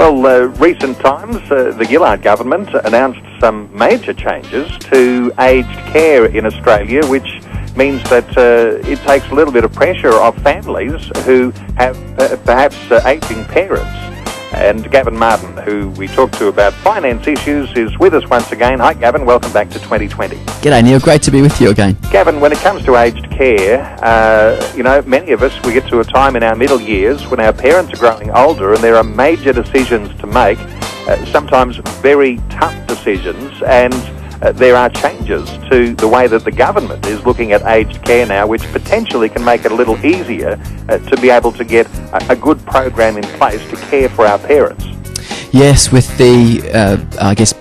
Well, recent times, the Gillard government announced some major changes to aged care in Australia, which means that it takes a little bit of pressure off families who have perhaps ageing parents. And Gavin Martin, who we talked to about finance issues, is with us once again. Hi, Gavin. Welcome back to 2020. G'day, Neil. Great to be with you again. Gavin, when it comes to aged care, many of us, we get to a time in our middle years when our parents are growing older and there are major decisions to make, sometimes very tough decisions, and there are changes to the way that the government is looking at aged care now, which potentially can make it a little easier to be able to get a good program in place to care for our parents. Yes, with the,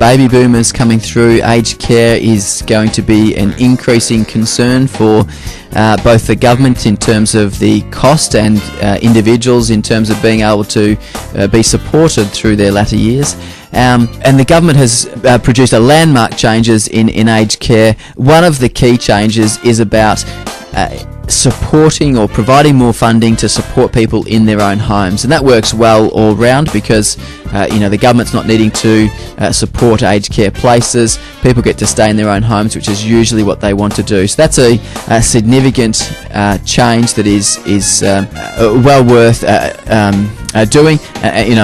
baby boomers coming through, aged care is going to be an increasing concern for both the government in terms of the cost and individuals in terms of being able to be supported through their latter years. And the government has produced a landmark changes in aged care. One of the key changes is about supporting or providing more funding to support people in their own homes, and that works well all round because the government's not needing to support aged care places. People get to stay in their own homes, which is usually what they want to do. So that's a significant change that is well worth doing.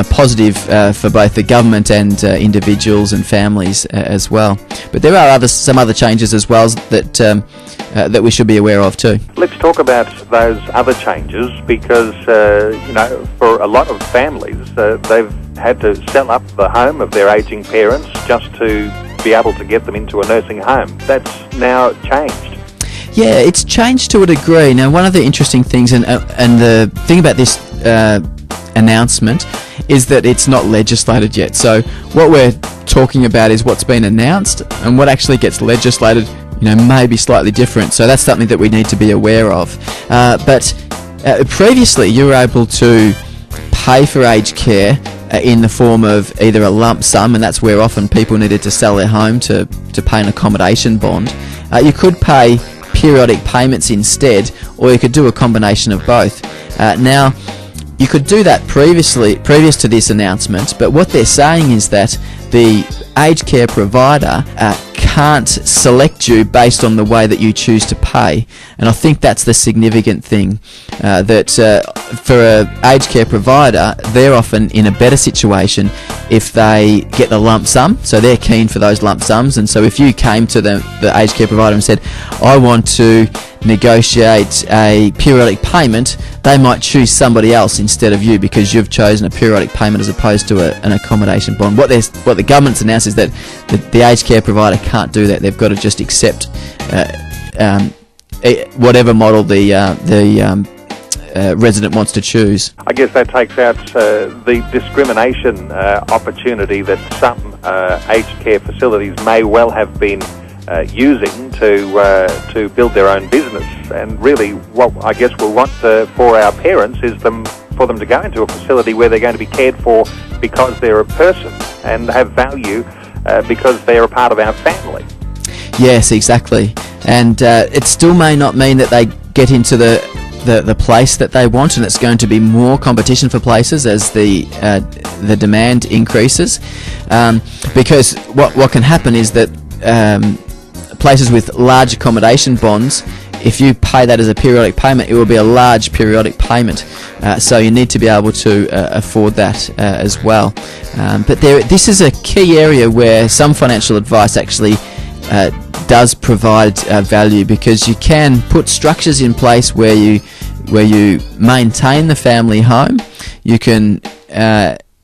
Positive for both the government and individuals and families as well. But there are some other changes as well that we should be aware of too. Let's talk about those other changes because, for a lot of families, they've had to sell up the home of their ageing parents just to be able to get them into a nursing home. That's now changed. Yeah, it's changed to a degree. Now, one of the interesting things, and the thing about this announcement is that it's not legislated yet. So what we're talking about is what's been announced, and what actually gets legislated may be slightly different. So that's something that we need to be aware of. But previously you were able to pay for aged care in the form of either a lump sum, and that's where often people needed to sell their home to pay an accommodation bond. You could pay periodic payments instead, or you could do a combination of both. Now, you could do that previous to this announcement, but what they're saying is that the aged care provider can't select you based on the way that you choose to pay. And I think that's the significant thing, that for an aged care provider, they're often in a better situation if they get the lump sum, so they're keen for those lump sums. And so if you came to the aged care provider and said, I want to negotiate a periodic payment, they might choose somebody else instead of you because you've chosen a periodic payment as opposed to an accommodation bond. What the government's announced is that the aged care provider can't do that. They've got to just accept whatever model the resident wants to choose. I guess that takes out the discrimination opportunity that some aged care facilities may well have been using to build their own business. And really what I guess we'll want for our parents is for them to go into a facility where they're going to be cared for because they're a person and have value because they're a part of our family. Yes, exactly. And it still may not mean that they get into the place that they want, and it's going to be more competition for places as the demand increases, because what can happen is that places with large accommodation bonds, if you pay that as a periodic payment, it will be a large periodic payment, so you need to be able to afford that as well. But this is a key area where some financial advice actually does provide value, because you can put structures in place where you maintain the family home. You can,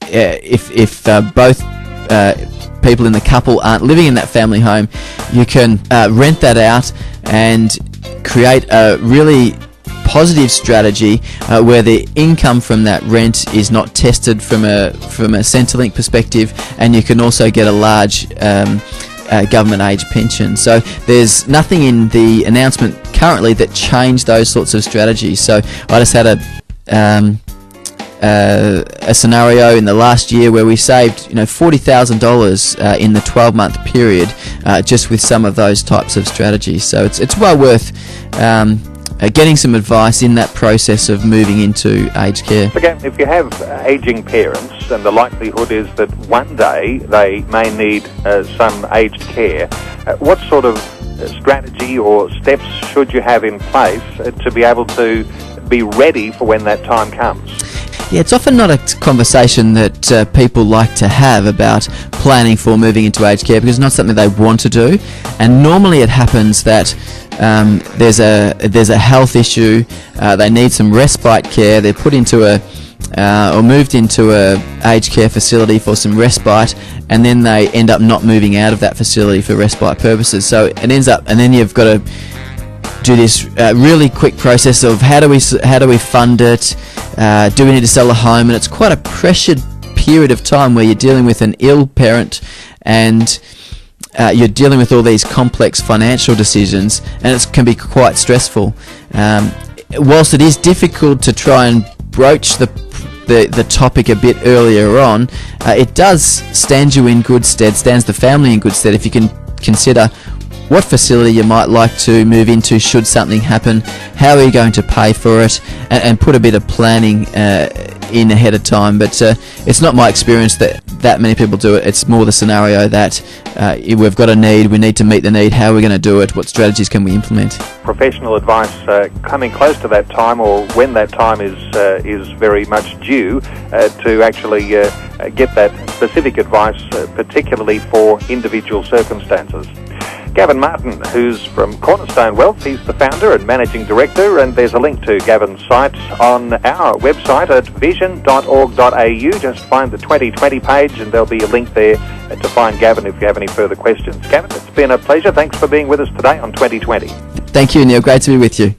if both people in the couple aren't living in that family home, you can rent that out and create a really positive strategy where the income from that rent is not tested from a Centrelink perspective, and you can also get a large government age pension. So there's nothing in the announcement currently that changed those sorts of strategies. So I just had a scenario in the last year where we saved $40,000 in the 12-month period just with some of those types of strategies. So it's well worth getting some advice in that process of moving into aged care. Again, if you have ageing parents, and the likelihood is that one day they may need some aged care, what sort of strategy or steps should you have in place to be able to be ready for when that time comes? Yeah, it's often not a conversation that people like to have about planning for moving into aged care, because it's not something they want to do. And normally it happens that there's a health issue, they need some respite care, they're put into or moved into a aged care facility for some respite, and then they end up not moving out of that facility for respite purposes. So it ends up, and then you've got to do this really quick process of how do we fund it, do we need to sell the home, and it's quite a pressured period of time where you're dealing with an ill parent, and you're dealing with all these complex financial decisions, and it can be quite stressful. Whilst it is difficult to try and broach the topic a bit earlier on, it does stand you in good stead, stands the family in good stead, if you can consider what facility you might like to move into should something happen, how are you going to pay for it, and put a bit of planning in ahead of time. But it's not my experience that many people do it. It's more the scenario that we've got a need, we need to meet the need, how are we going to do it, what strategies can we implement. Professional advice coming close to that time, or when that time is very much due, to actually get that specific advice, particularly for individual circumstances. Gavin Martin, who's from Cornerstone Wealth, he's the founder and managing director, and there's a link to Gavin's site on our website at vision.org.au. Just find the 2020 page and there'll be a link there to find Gavin if you have any further questions. Gavin, it's been a pleasure. Thanks for being with us today on 2020. Thank you, Neil. Great to be with you.